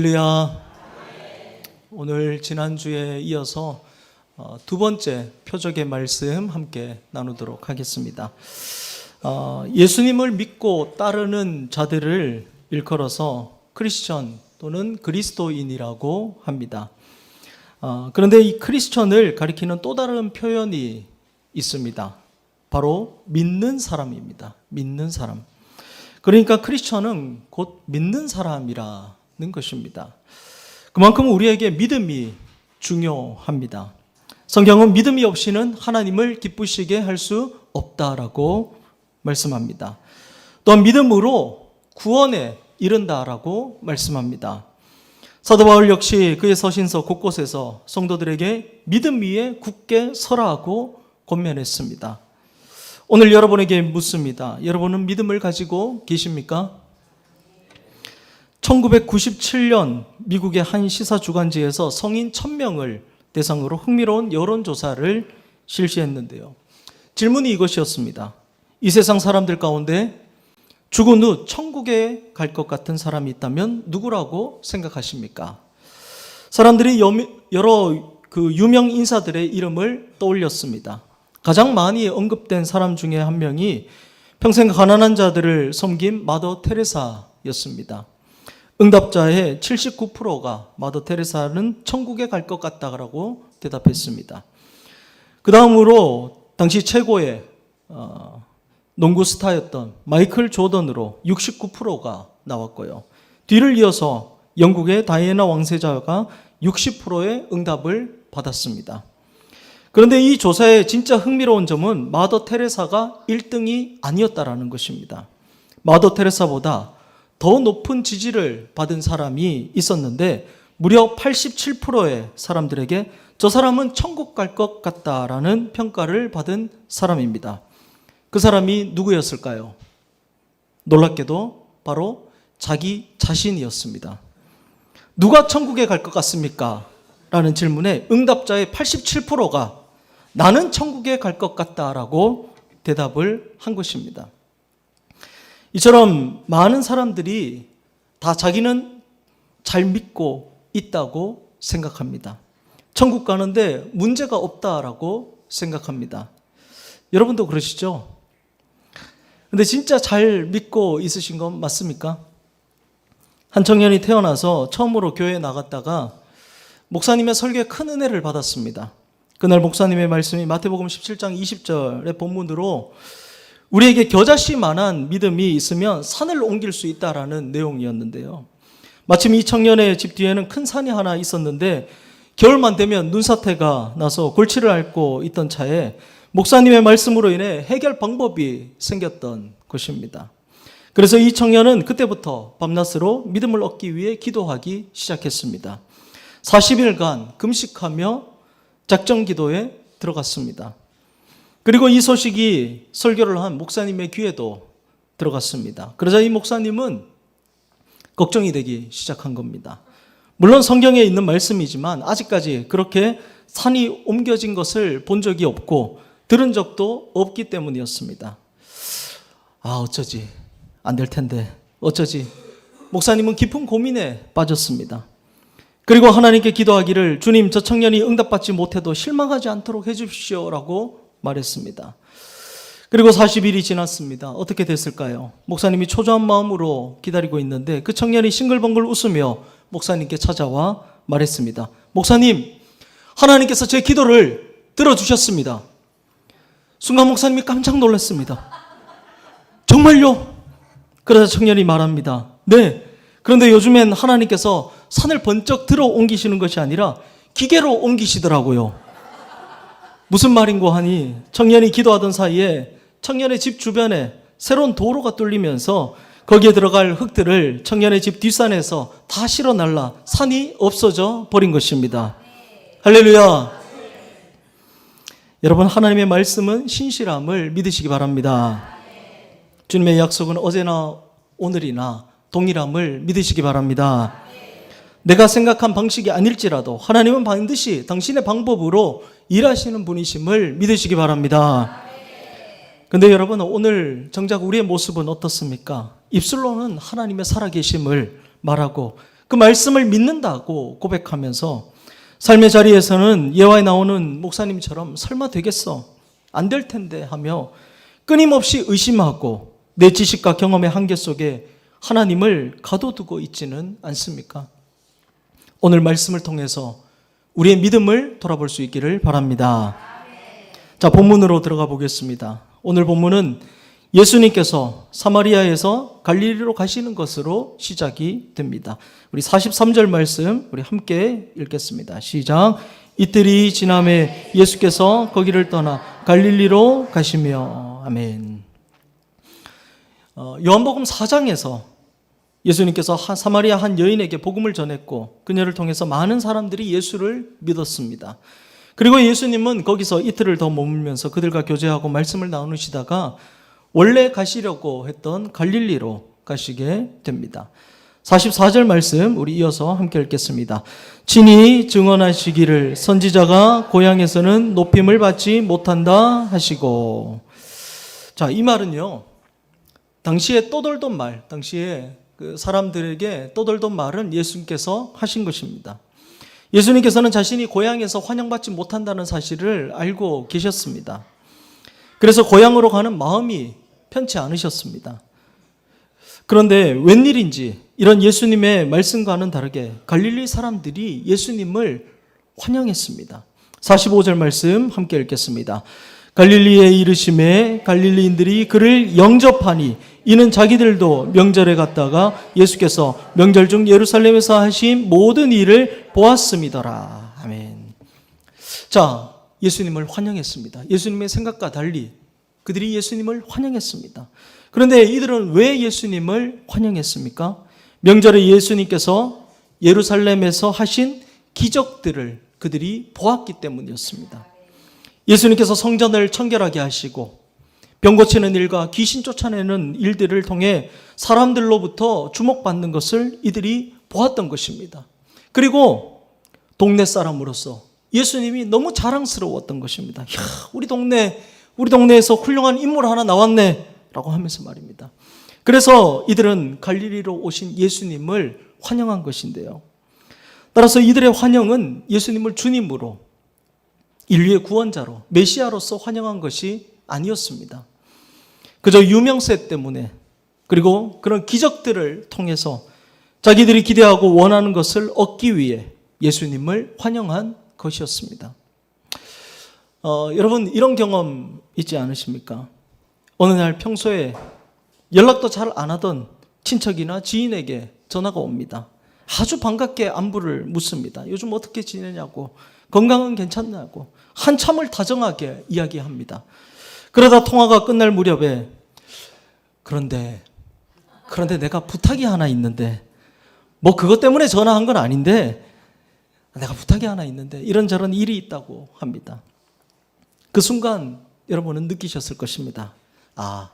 할렐루야. 오늘 지난주에 이어서 두 번째 표적의 말씀 함께 나누도록 하겠습니다. 예수님을 믿고 따르는 자들을 일컬어서 크리스천 또는 그리스도인이라고 합니다. 그런데 이 크리스천을 가리키는 또 다른 표현이 있습니다. 바로 믿는 사람입니다. 믿는 사람. 그러니까 크리스천은 곧 믿는 사람이라는 것입니다. 그만큼 우리에게 믿음이 중요합니다. 성경은 믿음이 없이는 하나님을 기쁘시게 할 수 없다라고 말씀합니다. 또한 믿음으로 구원에 이른다라고 말씀합니다. 사도 바울 역시 그의 서신서 곳곳에서 성도들에게 믿음 위에 굳게 서라고 권면했습니다. 오늘 여러분에게 묻습니다. 여러분은 믿음을 가지고 계십니까? 1997년 미국의 한 시사주간지에서 성인 1000명을 대상으로 흥미로운 여론조사를 실시했는데요. 질문이 이것이었습니다. 이 세상 사람들 가운데 죽은 후 천국에 갈 것 같은 사람이 있다면 누구라고 생각하십니까? 사람들이 여러 유명 인사들의 이름을 떠올렸습니다. 가장 많이 언급된 사람 중에 한 명이 평생 가난한 자들을 섬긴 마더 테레사였습니다. 응답자의 79%가 마더 테레사는 천국에 갈 것 같다고 대답했습니다. 그 다음으로 당시 최고의 농구 스타였던 마이클 조던으로 69%가 나왔고요. 뒤를 이어서 영국의 다이애나 왕세자가 60%의 응답을 받았습니다. 그런데 이 조사의 진짜 흥미로운 점은 마더 테레사가 1등이 아니었다라는 것입니다. 마더 테레사보다 더 높은 지지를 받은 사람이 있었는데 무려 87%의 사람들에게 저 사람은 천국 갈 것 같다라는 평가를 받은 사람입니다. 그 사람이 누구였을까요? 놀랍게도 바로 자기 자신이었습니다. 누가 천국에 갈 것 같습니까? 라는 질문에 응답자의 87%가 나는 천국에 갈 것 같다라고 대답을 한 것입니다. 이처럼 많은 사람들이 다 자기는 잘 믿고 있다고 생각합니다. 천국 가는데 문제가 없다라고 생각합니다. 여러분도 그러시죠? 근데 진짜 잘 믿고 있으신 건 맞습니까? 한 청년이 태어나서 처음으로 교회에 나갔다가 목사님의 설교에 큰 은혜를 받았습니다. 그날 목사님의 말씀이 마태복음 17장 20절의 본문으로 우리에게 겨자씨만한 믿음이 있으면 산을 옮길 수 있다라는 내용이었는데요. 마침 이 청년의 집 뒤에는 큰 산이 하나 있었는데 겨울만 되면 눈사태가 나서 골치를 앓고 있던 차에 목사님의 말씀으로 인해 해결 방법이 생겼던 것입니다. 그래서 이 청년은 그때부터 밤낮으로 믿음을 얻기 위해 기도하기 시작했습니다. 40일간 금식하며 작정 기도에 들어갔습니다. 그리고 이 소식이 설교를 한 목사님의 귀에도 들어갔습니다. 그러자 이 목사님은 걱정이 되기 시작한 겁니다. 물론 성경에 있는 말씀이지만 아직까지 그렇게 산이 옮겨진 것을 본 적이 없고 들은 적도 없기 때문이었습니다. 어쩌지? 안 될 텐데 어쩌지? 목사님은 깊은 고민에 빠졌습니다. 그리고 하나님께 기도하기를 주님 저 청년이 응답받지 못해도 실망하지 않도록 해주십시오라고 말했습니다. 그리고 40일이 지났습니다. 어떻게 됐을까요? 목사님이 초조한 마음으로 기다리고 있는데 그 청년이 싱글벙글 웃으며 목사님께 찾아와 말했습니다. 목사님, 하나님께서 제 기도를 들어주셨습니다. 순간 목사님이 깜짝 놀랐습니다. 정말요? 그러자 청년이 말합니다. 네, 그런데 요즘엔 하나님께서 산을 번쩍 들어 옮기시는 것이 아니라 기계로 옮기시더라고요. 무슨 말인고 하니 청년이 기도하던 사이에 청년의 집 주변에 새로운 도로가 뚫리면서 거기에 들어갈 흙들을 청년의 집 뒷산에서 다 실어 날라 산이 없어져 버린 것입니다. 할렐루야. 여러분, 하나님의 말씀은 신실함을 믿으시기 바랍니다. 주님의 약속은 어제나 오늘이나 동일함을 믿으시기 바랍니다. 내가 생각한 방식이 아닐지라도 하나님은 반드시 당신의 방법으로 일하시는 분이심을 믿으시기 바랍니다. 그런데 여러분, 오늘 정작 우리의 모습은 어떻습니까? 입술로는 하나님의 살아계심을 말하고 그 말씀을 믿는다고 고백하면서 삶의 자리에서는 예화에 나오는 목사님처럼 설마 되겠어? 안 될 텐데 하며 끊임없이 의심하고 내 지식과 경험의 한계 속에 하나님을 가둬두고 있지는 않습니까? 오늘 말씀을 통해서 우리의 믿음을 돌아볼 수 있기를 바랍니다. 자, 본문으로 들어가 보겠습니다. 오늘 본문은 예수님께서 사마리아에서 갈릴리로 가시는 것으로 시작이 됩니다. 우리 43절 말씀 우리 함께 읽겠습니다. 시작. 이틀이 지남에 예수께서 거기를 떠나 갈릴리로 가시며. 아멘. 요한복음 4장에서 예수님께서 사마리아 한 여인에게 복음을 전했고 그녀를 통해서 많은 사람들이 예수를 믿었습니다. 그리고 예수님은 거기서 이틀을 더 머물면서 그들과 교제하고 말씀을 나누시다가 원래 가시려고 했던 갈릴리로 가시게 됩니다. 44절 말씀 우리 이어서 함께 읽겠습니다. 친히 증언하시기를 선지자가 고향에서는 높임을 받지 못한다 하시고. 자, 이 말은요, 당시에 떠돌던 말, 당시에 그 사람들에게 떠돌던 말은 예수님께서 하신 것입니다. 예수님께서는 자신이 고향에서 환영받지 못한다는 사실을 알고 계셨습니다. 그래서 고향으로 가는 마음이 편치 않으셨습니다. 그런데 웬일인지 이런 예수님의 말씀과는 다르게 갈릴리 사람들이 예수님을 환영했습니다. 45절 말씀 함께 읽겠습니다. 갈릴리에 이르심에 갈릴리인들이 그를 영접하니 이는 자기들도 명절에 갔다가 예수께서 명절 중 예루살렘에서 하신 모든 일을 보았음이더라. 아멘. 자, 예수님을 환영했습니다. 예수님의 생각과 달리 그들이 예수님을 환영했습니다. 그런데 이들은 왜 예수님을 환영했습니까? 명절에 예수님께서 예루살렘에서 하신 기적들을 그들이 보았기 때문이었습니다. 예수님께서 성전을 청결하게 하시고 병 고치는 일과 귀신 쫓아내는 일들을 통해 사람들로부터 주목받는 것을 이들이 보았던 것입니다. 그리고 동네 사람으로서 예수님이 너무 자랑스러웠던 것입니다. 이야, 우리 동네에서 훌륭한 인물 하나 나왔네 라고 하면서 말입니다. 그래서 이들은 갈릴리로 오신 예수님을 환영한 것인데요. 따라서 이들의 환영은 예수님을 주님으로, 인류의 구원자로, 메시아로서 환영한 것이 아니었습니다. 그저 유명세 때문에, 그리고 그런 기적들을 통해서 자기들이 기대하고 원하는 것을 얻기 위해 예수님을 환영한 것이었습니다. 여러분, 이런 경험 있지 않으십니까? 어느 날 평소에 연락도 잘 안 하던 친척이나 지인에게 전화가 옵니다. 아주 반갑게 안부를 묻습니다. 요즘 어떻게 지내냐고, 건강은 괜찮냐고 한참을 다정하게 이야기합니다. 그러다 통화가 끝날 무렵에 그런데 내가 부탁이 하나 있는데, 뭐 그것 때문에 전화한 건 아닌데 내가 부탁이 하나 있는데 이런저런 일이 있다고 합니다. 그 순간 여러분은 느끼셨을 것입니다. 아,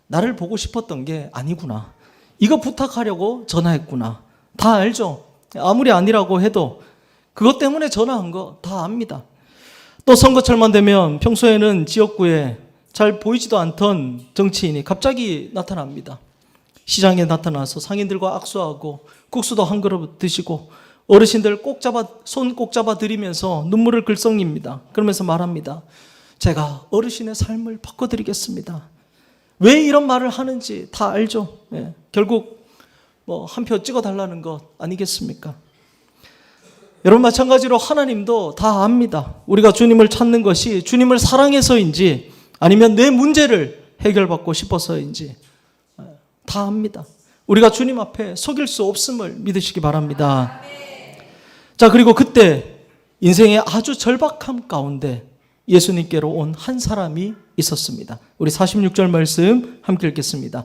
나를 보고 싶었던 게 아니구나. 이거 부탁하려고 전화했구나. 다 알죠? 아무리 아니라고 해도 그것 때문에 전화한 거 다 압니다. 또 선거철만 되면 평소에는 지역구에 잘 보이지도 않던 정치인이 갑자기 나타납니다. 시장에 나타나서 상인들과 악수하고 국수도 한 그릇 드시고 어르신들 손 꼭 잡아 드리면서 눈물을 글썽입니다. 그러면서 말합니다. 제가 어르신의 삶을 바꿔드리겠습니다. 왜 이런 말을 하는지 다 알죠. 예, 결국 한 표 찍어달라는 것 아니겠습니까? 여러분, 마찬가지로 하나님도 다 압니다. 우리가 주님을 찾는 것이 주님을 사랑해서인지 아니면 내 문제를 해결받고 싶어서인지 다 압니다. 우리가 주님 앞에 속일 수 없음을 믿으시기 바랍니다. 자, 그리고 그때 인생의 아주 절박함 가운데 예수님께로 온 한 사람이 있었습니다. 우리 46절 말씀 함께 읽겠습니다.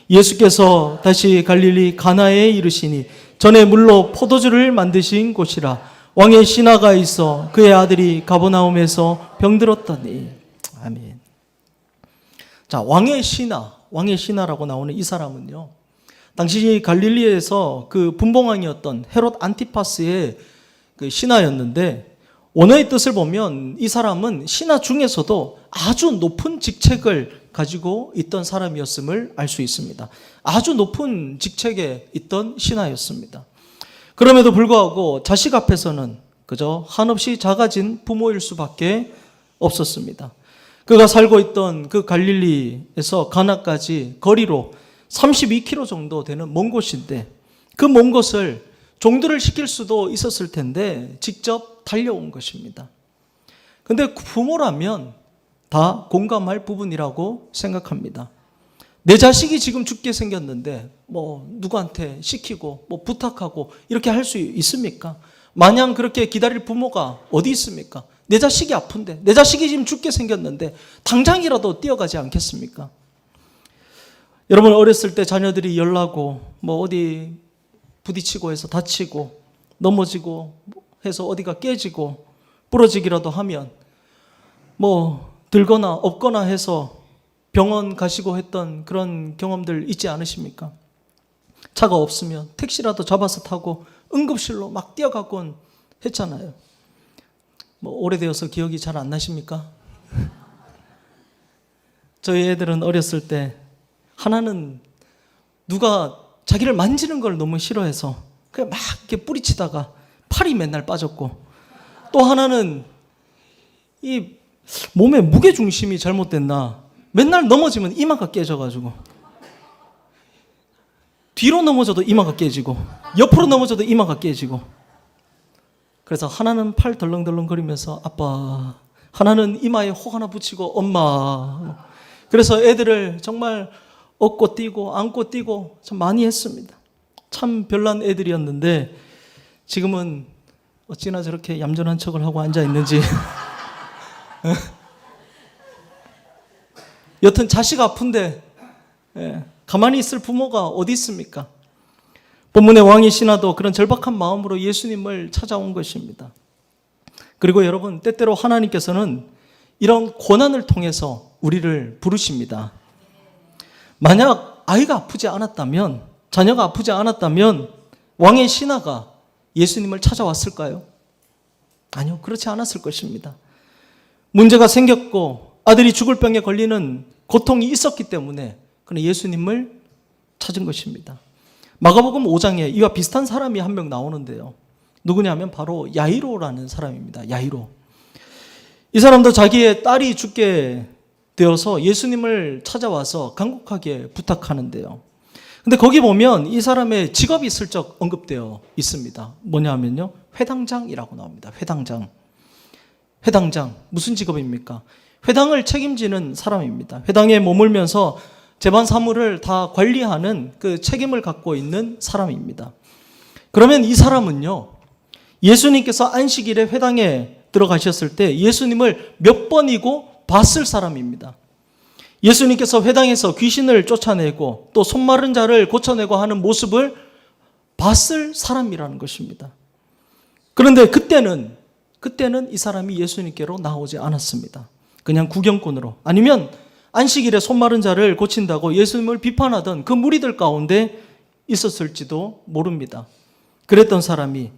예수께서 다시 갈릴리 가나에 이르시니 전에 물로 포도주를 만드신 곳이라 왕의 신하가 있어 그의 아들이 가버나움에서 병들었더니. 아멘. 자, 왕의 신하라고 나오는 이 사람은요, 당시 갈릴리에서 그 분봉왕이었던 헤롯 안티파스의 그 신하였는데, 원어의 뜻을 보면 이 사람은 신하 중에서도 아주 높은 직책을 가지고 있던 사람이었음을 알 수 있습니다. 아주 높은 직책에 있던 신하였습니다. 그럼에도 불구하고 자식 앞에서는 그저 한없이 작아진 부모일 수밖에 없었습니다. 그가 살고 있던 그 갈릴리에서 가나까지 거리로 32km 정도 되는 먼 곳인데 그 먼 곳을 종들을 시킬 수도 있었을 텐데 직접 달려온 것입니다. 근데 부모라면 다 공감할 부분이라고 생각합니다. 내 자식이 지금 죽게 생겼는데 누구한테 시키고 부탁하고 이렇게 할 수 있습니까? 마냥 그렇게 기다릴 부모가 어디 있습니까? 내 자식이 아픈데, 내 자식이 지금 죽게 생겼는데 당장이라도 뛰어가지 않겠습니까? 여러분 어렸을 때 자녀들이 열나고 어디 부딪히고 해서 다치고 넘어지고 해서 어디가 깨지고 부러지기라도 하면 들거나 업거나 해서 병원 가시고 했던 그런 경험들 있지 않으십니까? 차가 없으면 택시라도 잡아서 타고 응급실로 막 뛰어가곤 했잖아요. 오래되어서 기억이 잘 안 나십니까? 저희 애들은 어렸을 때 하나는 누가 자기를 만지는 걸 너무 싫어해서 그냥 막 이렇게 뿌리치다가 팔이 맨날 빠졌고, 또 하나는 이 몸의 무게 중심이 잘못됐나 맨날 넘어지면 이마가 깨져가지고 뒤로 넘어져도 이마가 깨지고 옆으로 넘어져도 이마가 깨지고, 그래서 하나는 팔 덜렁덜렁 거리면서 아빠, 하나는 이마에 혹 하나 붙이고 엄마. 그래서 애들을 정말 업고 뛰고 안고 뛰고 참 많이 했습니다. 참 별난 애들이었는데 지금은 어찌나 저렇게 얌전한 척을 하고 앉아 있는지. 여튼 자식 아픈데 가만히 있을 부모가 어디 있습니까? 본문의 왕이 신하도 그런 절박한 마음으로 예수님을 찾아온 것입니다. 그리고 여러분, 때때로 하나님께서는 이런 고난을 통해서 우리를 부르십니다. 만약 아이가 아프지 않았다면, 자녀가 아프지 않았다면 왕의 신하가 예수님을 찾아왔을까요? 아니요, 그렇지 않았을 것입니다. 문제가 생겼고 아들이 죽을 병에 걸리는 고통이 있었기 때문에 그는 예수님을 찾은 것입니다. 마가복음 5장에 이와 비슷한 사람이 한 명 나오는데요. 누구냐면 바로 야이로라는 사람입니다. 야이로. 이 사람도 자기의 딸이 죽게 되어서 예수님을 찾아와서 간곡하게 부탁하는데요. 근데 거기 보면 이 사람의 직업이 슬쩍 언급되어 있습니다. 뭐냐면요, 회당장이라고 나옵니다. 회당장. 회당장, 무슨 직업입니까? 회당을 책임지는 사람입니다. 회당에 머물면서 재반 사물을 다 관리하는 그 책임을 갖고 있는 사람입니다. 그러면 이 사람은요, 예수님께서 안식일에 회당에 들어가셨을 때 예수님을 몇 번이고 봤을 사람입니다. 예수님께서 회당에서 귀신을 쫓아내고 또 손마른 자를 고쳐내고 하는 모습을 봤을 사람이라는 것입니다. 그런데 그때는 이 사람이 예수님께로 나오지 않았습니다. 그냥 구경꾼으로, 아니면 안식일에 손마른 자를 고친다고 예수님을 비판하던 그 무리들 가운데 있었을지도 모릅니다. 그랬던 사람이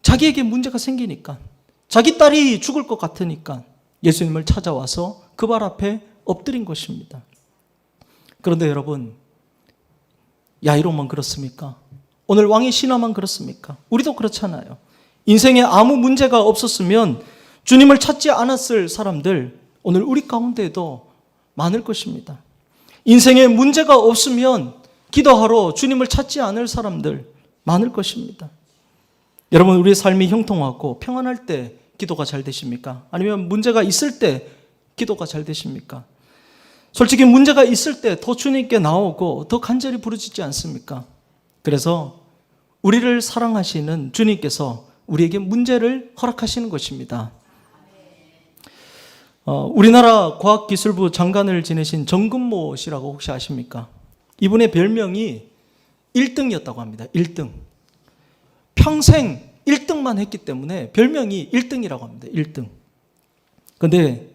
자기에게 문제가 생기니까, 자기 딸이 죽을 것 같으니까 예수님을 찾아와서 그 발 앞에 엎드린 것입니다. 그런데 여러분, 야이로만 그렇습니까? 오늘 왕의 신하만 그렇습니까? 우리도 그렇잖아요. 인생에 아무 문제가 없었으면 주님을 찾지 않았을 사람들 오늘 우리 가운데에도 많을 것입니다. 인생에 문제가 없으면 기도하러 주님을 찾지 않을 사람들 많을 것입니다. 여러분, 우리의 삶이 형통하고 평안할 때 기도가 잘 되십니까? 아니면 문제가 있을 때 기도가 잘 되십니까? 솔직히 문제가 있을 때 더 주님께 나오고 더 간절히 부르짖지 않습니까? 그래서 우리를 사랑하시는 주님께서 우리에게 문제를 허락하시는 것입니다. 우리나라 과학기술부 장관을 지내신 정근모 씨라고 혹시 아십니까? 이분의 별명이 1등이었다고 합니다. 1등. 평생 1등만 했기 때문에 별명이 1등이라고 합니다. 1등. 그런데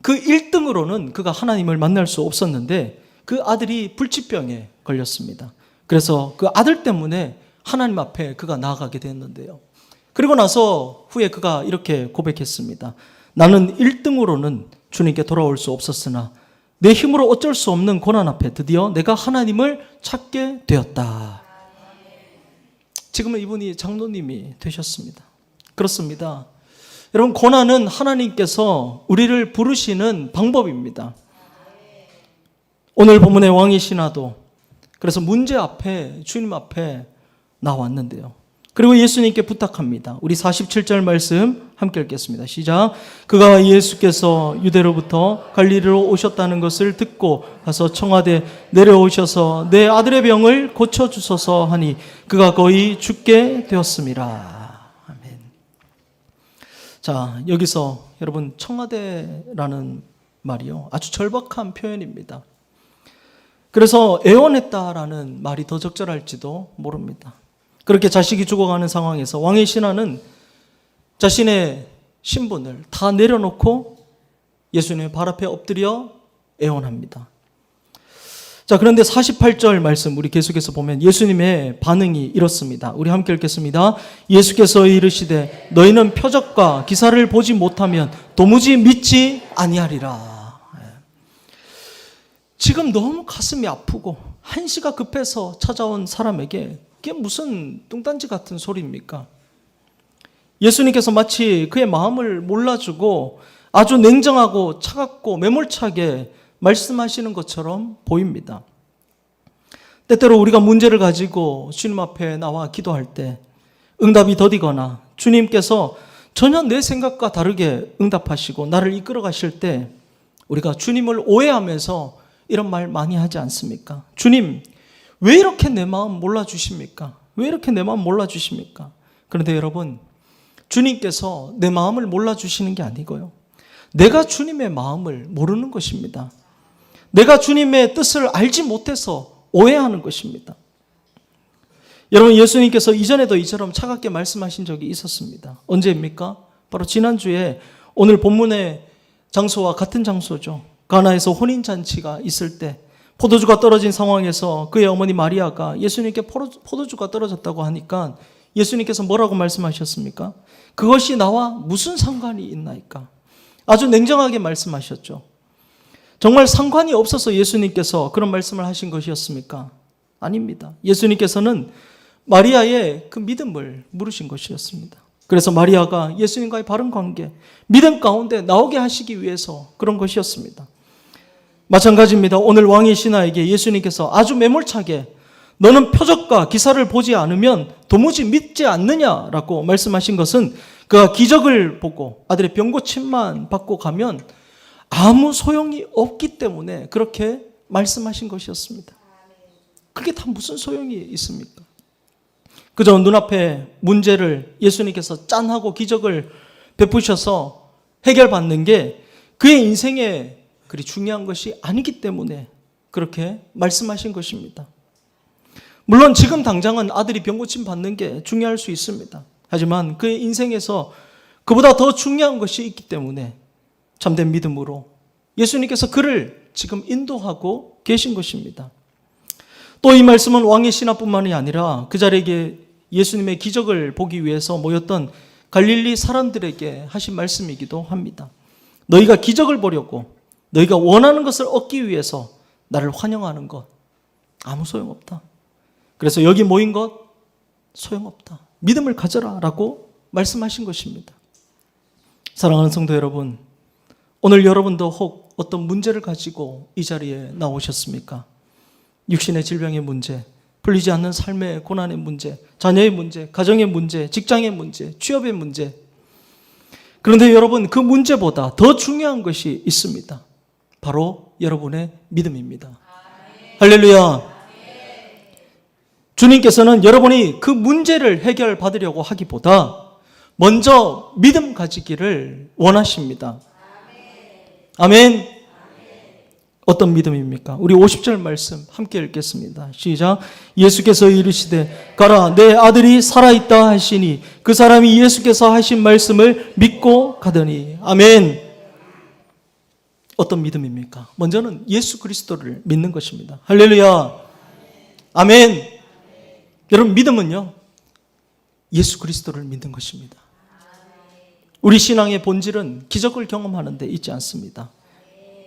그 1등으로는 그가 하나님을 만날 수 없었는데 그 아들이 불치병에 걸렸습니다. 그래서 그 아들 때문에 하나님 앞에 그가 나아가게 됐는데요. 그리고 나서 후에 그가 이렇게 고백했습니다. 나는 1등으로는 주님께 돌아올 수 없었으나 내 힘으로 어쩔 수 없는 고난 앞에 드디어 내가 하나님을 찾게 되었다. 지금은 이분이 장로님이 되셨습니다. 그렇습니다. 여러분, 고난은 하나님께서 우리를 부르시는 방법입니다. 오늘 본문의 왕이 신하도 그래서 문제 앞에, 주님 앞에 나왔는데요. 그리고 예수님께 부탁합니다. 우리 47절 말씀 함께 읽겠습니다. 시작. 그가 예수께서 유대로부터 갈릴리로 오셨다는 것을 듣고 가서 청하되 내려오셔서 내 아들의 병을 고쳐주소서 하니 그가 거의 죽게 되었습니다. 아멘. 자, 여기서 여러분, 청하되라는 말이요, 아주 절박한 표현입니다. 그래서 애원했다라는 말이 더 적절할지도 모릅니다. 그렇게 자식이 죽어가는 상황에서 왕의 신하는 자신의 신분을 다 내려놓고 예수님의 발 앞에 엎드려 애원합니다. 자, 그런데 48절 말씀 우리 계속해서 보면 예수님의 반응이 이렇습니다. 우리 함께 읽겠습니다. 예수께서 이르시되 너희는 표적과 기사를 보지 못하면 도무지 믿지 아니하리라. 지금 너무 가슴이 아프고 한시가 급해서 찾아온 사람에게 그게 무슨 뚱딴지 같은 소리입니까? 예수님께서 마치 그의 마음을 몰라주고 아주 냉정하고 차갑고 매몰차게 말씀하시는 것처럼 보입니다. 때때로 우리가 문제를 가지고 주님 앞에 나와 기도할 때 응답이 더디거나 주님께서 전혀 내 생각과 다르게 응답하시고 나를 이끌어 가실 때 우리가 주님을 오해하면서 이런 말 많이 하지 않습니까? 주님, 왜 이렇게 내 마음 몰라주십니까? 왜 이렇게 내 마음 몰라주십니까? 그런데 여러분, 주님께서 내 마음을 몰라주시는 게 아니고요, 내가 주님의 마음을 모르는 것입니다. 내가 주님의 뜻을 알지 못해서 오해하는 것입니다. 여러분, 예수님께서 이전에도 이처럼 차갑게 말씀하신 적이 있었습니다. 언제입니까? 바로 지난주에 오늘 본문의 장소와 같은 장소죠. 가나에서 혼인잔치가 있을 때 포도주가 떨어진 상황에서 그의 어머니 마리아가 예수님께 포도주가 떨어졌다고 하니까 예수님께서 뭐라고 말씀하셨습니까? 그것이 나와 무슨 상관이 있나이까? 아주 냉정하게 말씀하셨죠. 정말 상관이 없어서 예수님께서 그런 말씀을 하신 것이었습니까? 아닙니다. 예수님께서는 마리아의 그 믿음을 물으신 것이었습니다. 그래서 마리아가 예수님과의 바른 관계, 믿음 가운데 나오게 하시기 위해서 그런 것이었습니다. 마찬가지입니다. 오늘 왕의 신하에게 예수님께서 아주 매몰차게 너는 표적과 기사를 보지 않으면 도무지 믿지 않느냐라고 말씀하신 것은 그가 기적을 보고 아들의 병 고침만 받고 가면 아무 소용이 없기 때문에 그렇게 말씀하신 것이었습니다. 그게 다 무슨 소용이 있습니까? 그저 눈앞에 문제를 예수님께서 짠하고 기적을 베푸셔서 해결받는 게 그의 인생에 그리 중요한 것이 아니기 때문에 그렇게 말씀하신 것입니다. 물론 지금 당장은 아들이 병고침 받는 게 중요할 수 있습니다. 하지만 그의 인생에서 그보다 더 중요한 것이 있기 때문에 참된 믿음으로 예수님께서 그를 지금 인도하고 계신 것입니다. 또 이 말씀은 왕의 신하뿐만이 아니라 그 자리에 예수님의 기적을 보기 위해서 모였던 갈릴리 사람들에게 하신 말씀이기도 합니다. 너희가 기적을 보려고 너희가 원하는 것을 얻기 위해서 나를 환영하는 것 아무 소용없다. 그래서 여기 모인 것 소용없다. 믿음을 가져라 라고 말씀하신 것입니다. 사랑하는 성도 여러분, 오늘 여러분도 혹 어떤 문제를 가지고 이 자리에 나오셨습니까? 육신의 질병의 문제, 풀리지 않는 삶의 고난의 문제, 자녀의 문제, 가정의 문제, 직장의 문제, 취업의 문제. 그런데 여러분, 그 문제보다 더 중요한 것이 있습니다. 바로 여러분의 믿음입니다. 할렐루야. 주님께서는 여러분이 그 문제를 해결받으려고 하기보다 먼저 믿음 가지기를 원하십니다. 아멘. 어떤 믿음입니까? 우리 50절 말씀 함께 읽겠습니다. 시작. 예수께서 이르시되 가라 내 아들이 살아있다 하시니 그 사람이 예수께서 하신 말씀을 믿고 가더니. 아멘. 어떤 믿음입니까? 먼저는 예수 그리스도를 믿는 것입니다. 할렐루야. 아멘. 여러분, 믿음은요, 예수 그리스도를 믿는 것입니다. 우리 신앙의 본질은 기적을 경험하는 데 있지 않습니다.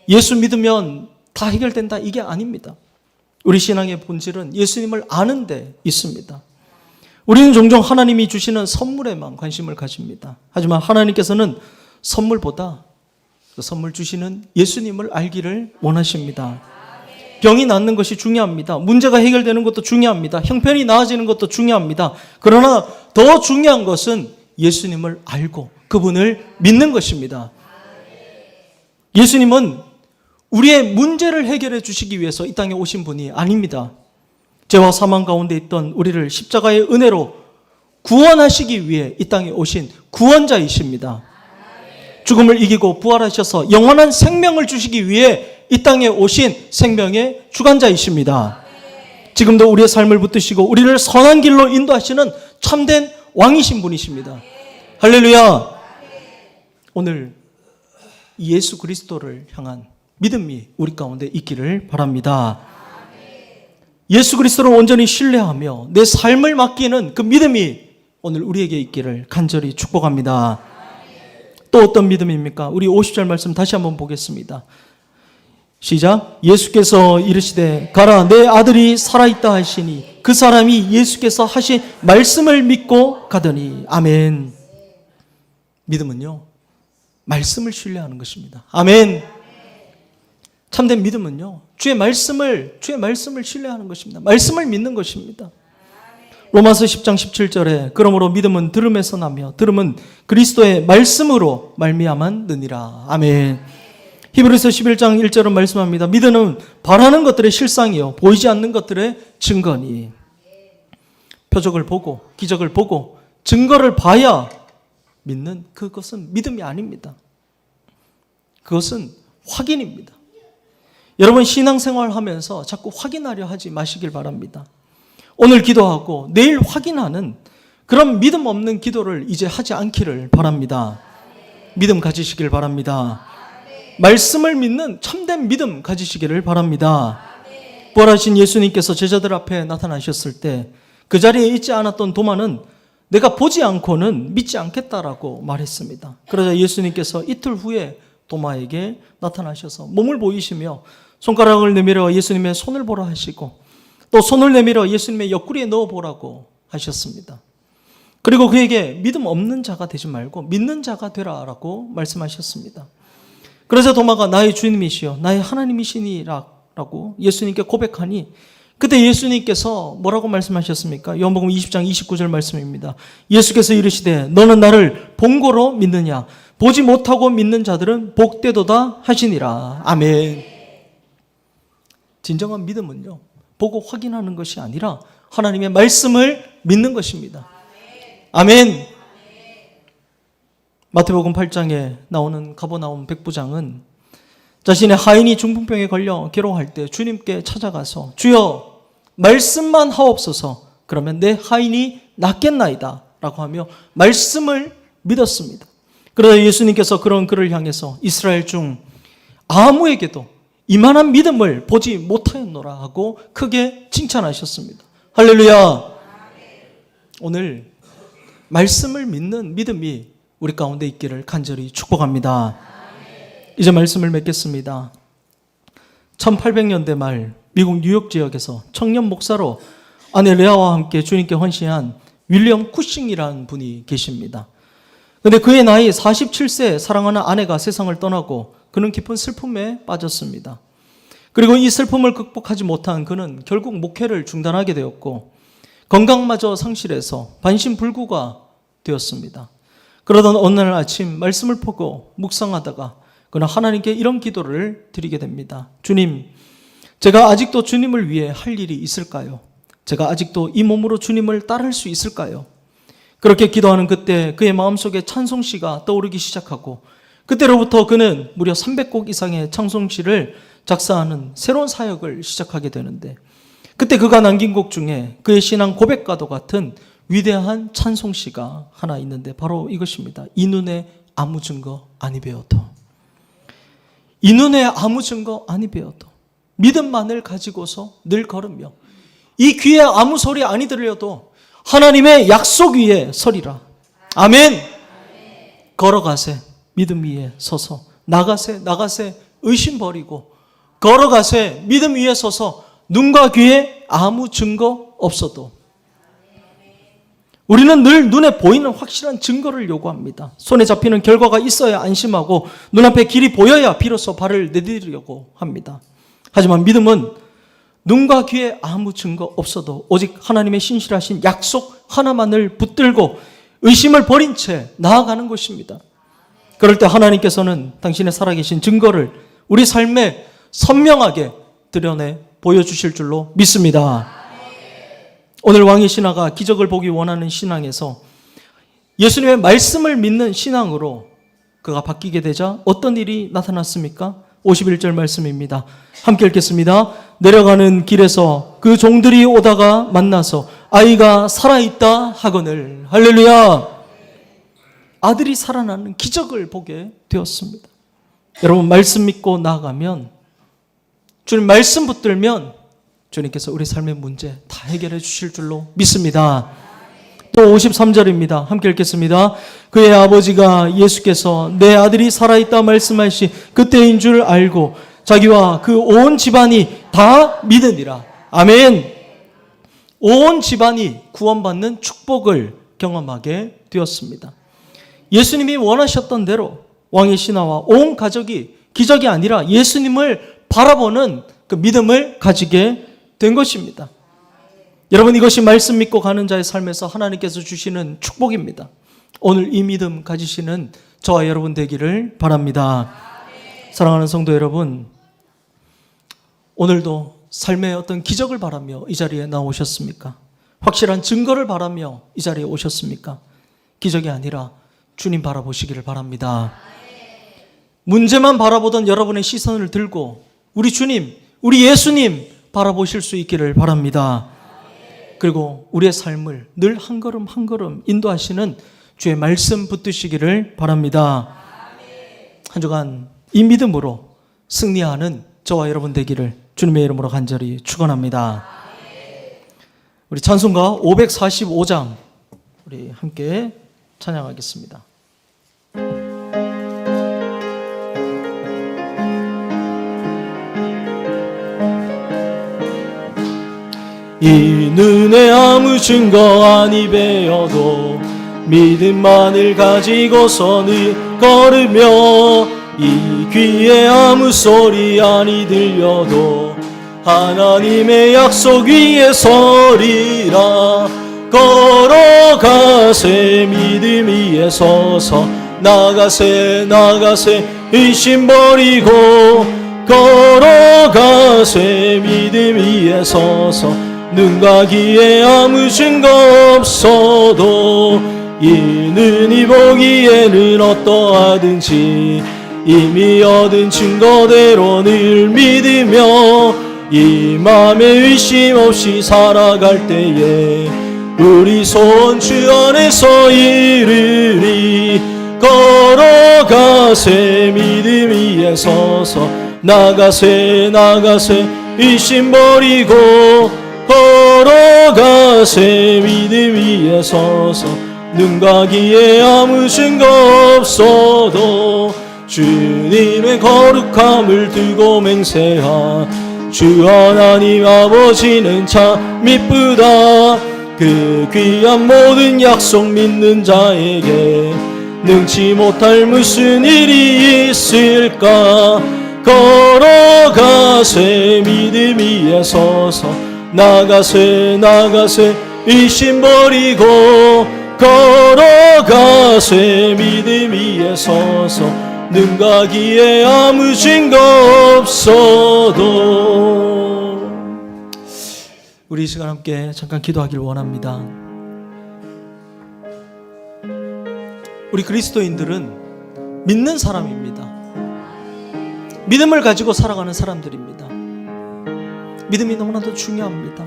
예수 믿으면 다 해결된다, 이게 아닙니다. 우리 신앙의 본질은 예수님을 아는 데 있습니다. 우리는 종종 하나님이 주시는 선물에만 관심을 가집니다. 하지만 하나님께서는 선물보다 그 선물 주시는 예수님을 알기를 원하십니다. 병이 낫는 것이 중요합니다. 문제가 해결되는 것도 중요합니다. 형편이 나아지는 것도 중요합니다. 그러나 더 중요한 것은 예수님을 알고 그분을 믿는 것입니다. 예수님은 우리의 문제를 해결해 주시기 위해서 이 땅에 오신 분이 아닙니다. 죄와 사망 가운데 있던 우리를 십자가의 은혜로 구원하시기 위해 이 땅에 오신 구원자이십니다. 죽음을 이기고 부활하셔서 영원한 생명을 주시기 위해 이 땅에 오신 생명의 주관자이십니다. 지금도 우리의 삶을 붙드시고 우리를 선한 길로 인도하시는 참된 왕이신 분이십니다. 할렐루야. 오늘 예수 그리스도를 향한 믿음이 우리 가운데 있기를 바랍니다. 예수 그리스도를 온전히 신뢰하며 내 삶을 맡기는 그 믿음이 오늘 우리에게 있기를 간절히 축복합니다. 또 어떤 믿음입니까? 우리 50절 말씀 다시 한번 보겠습니다. 시작. 예수께서 이르시되 가라 내 아들이 살아있다 하시니 그 사람이 예수께서 하신 말씀을 믿고 가더니. 아멘. 믿음은요, 말씀을 신뢰하는 것입니다. 아멘. 참된 믿음은요, 주의 말씀을 신뢰하는 것입니다. 말씀을 믿는 것입니다. 로마서 10장 17절에 그러므로 믿음은 들음에서 나며 들음은 그리스도의 말씀으로 말미암았느니라. 아멘. 히브리서 11장 1절은 말씀합니다. 믿음은 바라는 것들의 실상이요 보이지 않는 것들의 증거니. 표적을 보고 기적을 보고 증거를 봐야 믿는 그것은 믿음이 아닙니다. 그것은 확인입니다. 여러분 신앙생활 하면서 자꾸 확인하려 하지 마시길 바랍니다. 오늘 기도하고 내일 확인하는 그런 믿음 없는 기도를 이제 하지 않기를 바랍니다. 믿음 가지시길 바랍니다. 말씀을 믿는 참된 믿음 가지시기를 바랍니다. 부활하신 예수님께서 제자들 앞에 나타나셨을 때 그 자리에 있지 않았던 도마는 내가 보지 않고는 믿지 않겠다라고 말했습니다. 그러자 예수님께서 이틀 후에 도마에게 나타나셔서 몸을 보이시며 손가락을 내밀어 예수님의 손을 보라 하시고 또 손을 내밀어 예수님의 옆구리에 넣어보라고 하셨습니다. 그리고 그에게 믿음 없는 자가 되지 말고 믿는 자가 되라라고 말씀하셨습니다. 그래서 도마가 나의 주님이시여 나의 하나님이시니라고 예수님께 고백하니 그때 예수님께서 뭐라고 말씀하셨습니까? 요한복음 20장 29절 말씀입니다. 예수께서 이르시되 너는 나를 본고로 믿느냐 보지 못하고 믿는 자들은 복되도다 하시니라. 아멘. 진정한 믿음은요 보고 확인하는 것이 아니라 하나님의 말씀을 믿는 것입니다. 아멘. 마태복음 8장에 나오는 가버나움 백부장은 자신의 하인이 중풍병에 걸려 괴로워할 때 주님께 찾아가서 주여 말씀만 하옵소서 그러면 내 하인이 낫겠나이다 라고 하며 말씀을 믿었습니다. 그러자 예수님께서 그런 그를 향해서 이스라엘 중 아무에게도 이만한 믿음을 보지 못하였노라 하고 크게 칭찬하셨습니다. 할렐루야. 오늘 말씀을 믿는 믿음이 우리 가운데 있기를 간절히 축복합니다. 이제 말씀을 맺겠습니다. 1800년대 말 미국 뉴욕 지역에서 청년 목사로 아내 레아와 함께 주님께 헌신한 윌리엄 쿠싱이라는 분이 계십니다. 그런데 그의 나이 47세 사랑하는 아내가 세상을 떠나고 그는 깊은 슬픔에 빠졌습니다. 그리고 이 슬픔을 극복하지 못한 그는 결국 목회를 중단하게 되었고 건강마저 상실해서 반신불구가 되었습니다. 그러던 어느 날 아침 말씀을 보고 묵상하다가 그는 하나님께 이런 기도를 드리게 됩니다. 주님, 제가 아직도 주님을 위해 할 일이 있을까요? 제가 아직도 이 몸으로 주님을 따를 수 있을까요? 그렇게 기도하는 그때 그의 마음속에 찬송시가 떠오르기 시작하고 그때로부터 그는 무려 300곡 이상의 찬송시를 작사하는 새로운 사역을 시작하게 되는데 그때 그가 남긴 곡 중에 그의 신앙 고백과도 같은 위대한 찬송시가 하나 있는데 바로 이것입니다. 이 눈에 아무 증거 아니 배워도 이 눈에 아무 증거 아니 배워도 믿음만을 가지고서 늘 걸으며 이 귀에 아무 소리 아니 들려도 하나님의 약속 위에 서리라. 아멘. 걸어가세 믿음 위에 서서 나가세 의심 버리고 걸어가세 믿음 위에 서서 눈과 귀에 아무 증거 없어도 우리는 늘 눈에 보이는 확실한 증거를 요구합니다. 손에 잡히는 결과가 있어야 안심하고 눈앞에 길이 보여야 비로소 발을 내디디려고 합니다. 하지만 믿음은 눈과 귀에 아무 증거 없어도 오직 하나님의 신실하신 약속 하나만을 붙들고 의심을 버린 채 나아가는 것입니다. 그럴 때 하나님께서는 당신의 살아계신 증거를 우리 삶에 선명하게 드러내 보여주실 줄로 믿습니다. 오늘 왕의 신하가 기적을 보기 원하는 신앙에서 예수님의 말씀을 믿는 신앙으로 그가 바뀌게 되자 어떤 일이 나타났습니까? 51절 말씀입니다. 함께 읽겠습니다. 내려가는 길에서 그 종들이 오다가 만나서 아이가 살아있다 하거늘. 할렐루야. 아들이 살아나는 기적을 보게 되었습니다. 여러분, 말씀 믿고 나아가면, 주님 말씀 붙들면 주님께서 우리 삶의 문제 다 해결해 주실 줄로 믿습니다. 또 53절입니다. 함께 읽겠습니다. 그의 아버지가 예수께서 내 아들이 살아있다 말씀하시 그때인 줄 알고 자기와 그 온 집안이 다 믿으니라. 아멘. 온 집안이 구원받는 축복을 경험하게 되었습니다. 예수님이 원하셨던 대로 왕의 신하와 온 가족이 기적이 아니라 예수님을 바라보는 그 믿음을 가지게 된 것입니다. 여러분, 이것이 말씀 믿고 가는 자의 삶에서 하나님께서 주시는 축복입니다. 오늘 이 믿음 가지시는 저와 여러분 되기를 바랍니다. 사랑하는 성도 여러분, 오늘도 삶의 어떤 기적을 바라며 이 자리에 나오셨습니까? 확실한 증거를 바라며 이 자리에 오셨습니까? 기적이 아니라 주님 바라보시기를 바랍니다. 문제만 바라보던 여러분의 시선을 들고 우리 주님, 우리 예수님 바라보실 수 있기를 바랍니다. 그리고 우리의 삶을 늘 한 걸음 한 걸음 인도하시는 주의 말씀 붙드시기를 바랍니다. 한 주간 이 믿음으로 승리하는 저와 여러분 되기를 주님의 이름으로 간절히 축원합니다. 우리 찬송가 545장 우리 함께 찬양하겠습니다. 이 눈에 아무 증거 아니 배어도 믿음만을 가지고서는 걸으며 이 귀에 아무 소리 아니 들려도 하나님의 약속 위에 서리라. 걸어가세 믿음 위에 서서 나가세 나가세 의심 버리고 걸어가세 믿음 위에 서서 눈과 귀에 아무 증거 없어도 이는 이 보기에는 어떠하든지 이미 얻은 증거대로 늘 믿으며 이 맘에 의심 없이 살아갈 때에 우리 소원 주 안에서 이르리. 걸어가세 믿음 위에 서서 나가세 나가세 의심 버리고 걸어가세 믿음 위에 서서 눈과 귀에 아무 증거 없어도 주님의 거룩함을 두고 맹세하 주 하나님 아버지는 참 미쁘다. 그 귀한 모든 약속 믿는 자에게 능치 못할 무슨 일이 있을까. 걸어가세 믿음 위에 서서 나가세 나가세 의심 버리고 걸어가세 믿음 위에 서서 눈과 귀에 아무 증거 없어도. 우리 이 시간 함께 잠깐 기도하기를 원합니다. 우리 그리스도인들은 믿는 사람입니다. 믿음을 가지고 살아가는 사람들입니다. 믿음이 너무나도 중요합니다.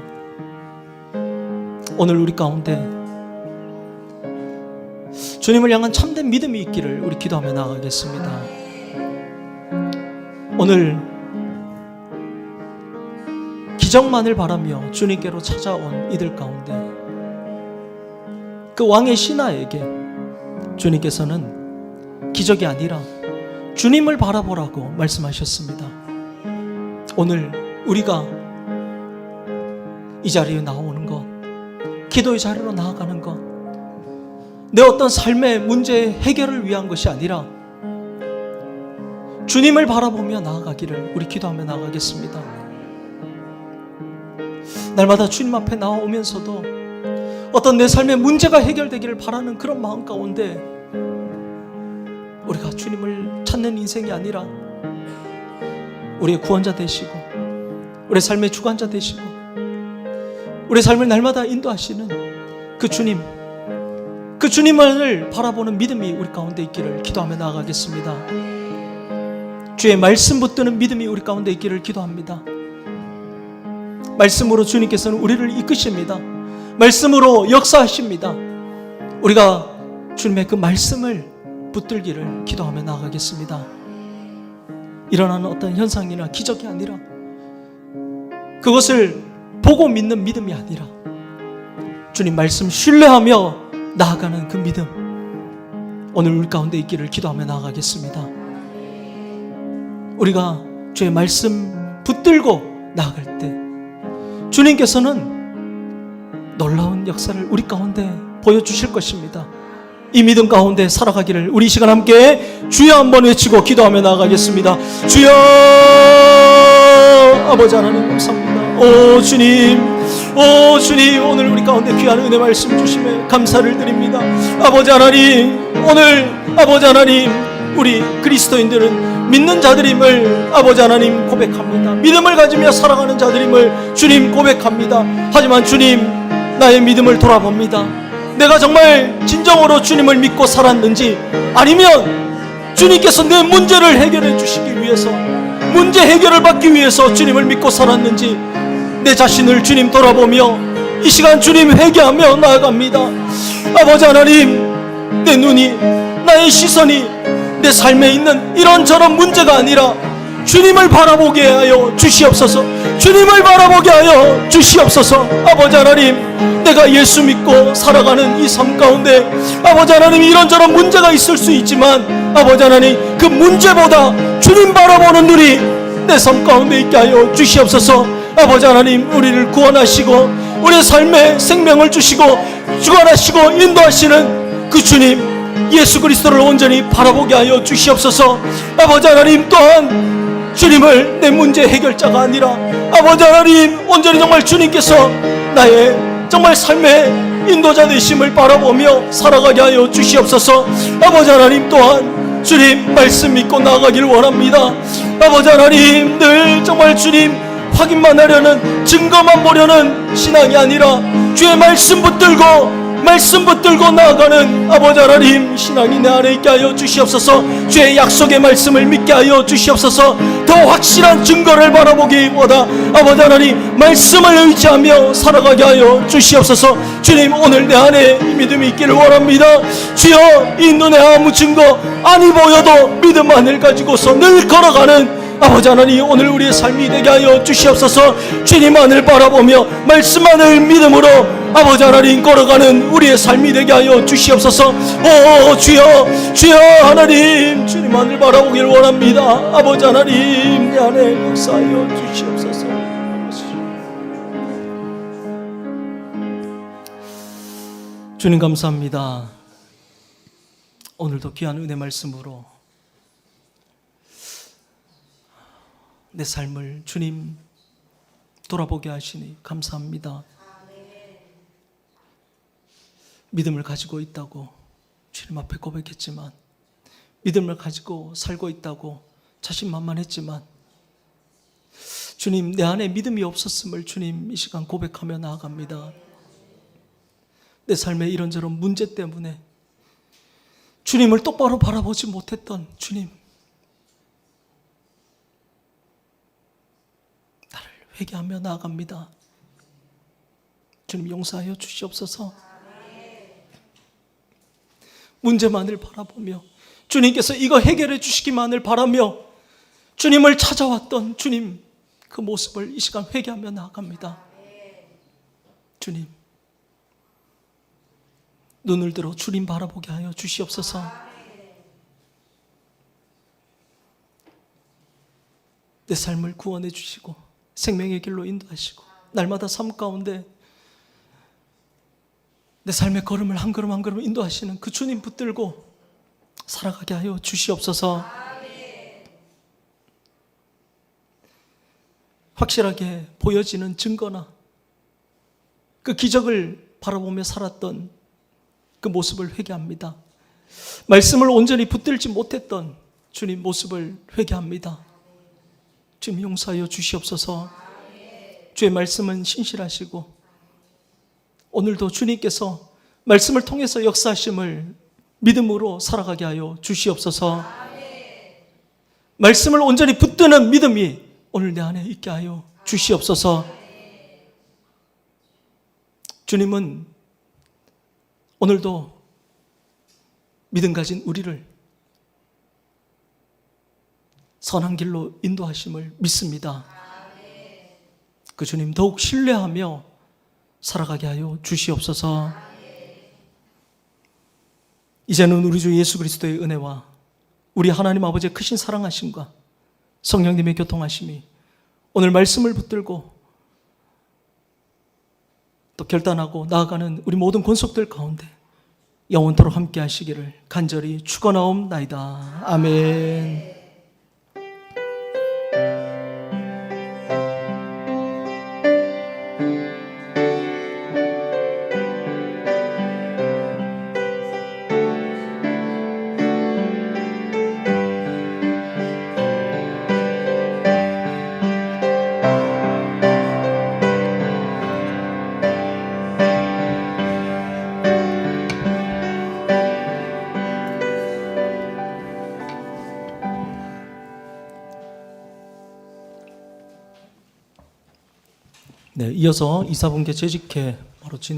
오늘 우리 가운데 주님을 향한 참된 믿음이 있기를 우리 기도하며 나아가겠습니다. 오늘 기적만을 바라며 주님께로 찾아온 이들 가운데 그 왕의 신하에게 주님께서는 기적이 아니라 주님을 바라보라고 말씀하셨습니다. 오늘 우리가 이 자리에 나오는 것, 기도의 자리로 나아가는 것, 내 어떤 삶의 문제 해결을 위한 것이 아니라 주님을 바라보며 나아가기를 우리 기도하며 나아가겠습니다. 날마다 주님 앞에 나오면서도 어떤 내 삶의 문제가 해결되기를 바라는 그런 마음 가운데 우리가 주님을 찾는 인생이 아니라 우리의 구원자 되시고 우리의 삶의 주관자 되시고 우리의 삶을 날마다 인도하시는 그 주님을 바라보는 믿음이 우리 가운데 있기를 기도하며 나아가겠습니다. 주의 말씀 붙드는 믿음이 우리 가운데 있기를 기도합니다. 말씀으로 주님께서는 우리를 이끄십니다. 말씀으로 역사하십니다. 우리가 주님의 그 말씀을 붙들기를 기도하며 나아가겠습니다. 일어나는 어떤 현상이나 기적이 아니라 그것을 보고 믿는 믿음이 아니라 주님 말씀 신뢰하며 나아가는 그 믿음 오늘 우리 가운데 있기를 기도하며 나아가겠습니다. 우리가 주의 말씀 붙들고 나아갈 때 주님께서는 놀라운 역사를 우리 가운데 보여주실 것입니다. 이 믿음 가운데 살아가기를 우리 시간 함께 주여 한번 외치고 기도하며 나아가겠습니다. 주여 아버지 하나님 감사합니다. 오 주님 오늘 우리 가운데 귀한 은혜 말씀 주심에 감사를 드립니다. 아버지 하나님 오늘 아버지 하나님 우리 그리스도인들은 믿는 자들임을 아버지 하나님 고백합니다. 믿음을 가지며 살아가는 자들임을 주님 고백합니다. 하지만 주님 나의 믿음을 돌아봅니다. 내가 정말 진정으로 주님을 믿고 살았는지 아니면 주님께서 내 문제를 해결해 주시기 위해서 문제 해결을 받기 위해서 주님을 믿고 살았는지 내 자신을 주님 돌아보며 이 시간 주님 회개하며 나아갑니다. 아버지 하나님 내 눈이 나의 시선이 내 삶에 있는 이런저런 문제가 아니라 주님을 바라보게 하여 주시옵소서. 주님을 바라보게 하여 주시옵소서. 아버지 하나님 내가 예수 믿고 살아가는 이 삶 가운데 아버지 하나님 이런저런 문제가 있을 수 있지만 아버지 하나님 그 문제보다 주님 바라보는 눈이 내 삶 가운데 있게 하여 주시옵소서. 아버지 하나님 우리를 구원하시고 우리의 삶에 생명을 주시고 주관하시고 인도하시는 그 주님 예수 그리스도를 온전히 바라보게 하여 주시옵소서. 아버지 하나님 또한 주님을 내 문제 해결자가 아니라 아버지 하나님 온전히 정말 주님께서 나의 정말 삶의 인도자 되심을 바라보며 살아가게 하여 주시옵소서. 아버지 하나님 또한 주님 말씀 믿고 나아가길 원합니다. 아버지 하나님 늘 정말 주님 확인만 하려는 증거만 보려는 신앙이 아니라 주의 말씀 붙들고 나아가는 아버지 하나님 신앙이 내 안에 있게 하여 주시옵소서. 주의 약속의 말씀을 믿게 하여 주시옵소서. 더 확실한 증거를 바라보기보다 아버지 하나님 말씀을 의지하며 살아가게 하여 주시옵소서. 주님 오늘 내 안에 이 믿음이 있기를 원합니다. 주여 이 눈에 아무 증거 아니 보여도 믿음만을 가지고서 늘 걸어가는 아버지 하나님 오늘 우리의 삶이 되게 하여 주시옵소서. 주님만을 바라보며 말씀만을 믿음으로 아버지 하나님 걸어가는 우리의 삶이 되게 하여 주시옵소서. 오 주여 하나님 주님만을 바라보길 원합니다. 아버지 하나님 내 안에 역사하여 주시옵소서. 주님 감사합니다. 오늘도 귀한 은혜 말씀으로 내 삶을 주님 돌아보게 하시니 감사합니다. 믿음을 가지고 있다고 주님 앞에 고백했지만 믿음을 가지고 살고 있다고 자신만만했지만 주님 내 안에 믿음이 없었음을 주님 이 시간 고백하며 나아갑니다. 내 삶의 이런저런 문제 때문에 주님을 똑바로 바라보지 못했던 주님 나를 회개하며 나아갑니다. 주님 용서하여 주시옵소서. 문제만을 바라보며 주님께서 이거 해결해 주시기만을 바라며 주님을 찾아왔던 주님 그 모습을 이 시간 회개하며 나아갑니다. 주님 눈을 들어 주님 바라보게 하여 주시옵소서. 내 삶을 구원해 주시고 생명의 길로 인도하시고 날마다 삶 가운데 내 삶의 걸음을 한 걸음 한 걸음 인도하시는 그 주님 붙들고 살아가게 하여 주시옵소서. 확실하게 보여지는 증거나 그 기적을 바라보며 살았던 그 모습을 회개합니다. 말씀을 온전히 붙들지 못했던 주님 모습을 회개합니다. 주님 용서하여 주시옵소서. 주의 말씀은 신실하시고 오늘도 주님께서 말씀을 통해서 역사하심을 믿음으로 살아가게 하여 주시옵소서. 말씀을 온전히 붙드는 믿음이 오늘 내 안에 있게 하여 주시옵소서. 주님은 오늘도 믿음 가진 우리를 선한 길로 인도하심을 믿습니다. 그 주님 더욱 신뢰하며 살아가게 하여 주시옵소서. 이제는 우리 주 예수 그리스도의 은혜와 우리 하나님 아버지의 크신 사랑하심과 성령님의 교통하심이 오늘 말씀을 붙들고 또 결단하고 나아가는 우리 모든 권속들 가운데 영원토록 함께 하시기를 간절히 축원하옵나이다. 아멘. 네, 이어서 이사분께 재직회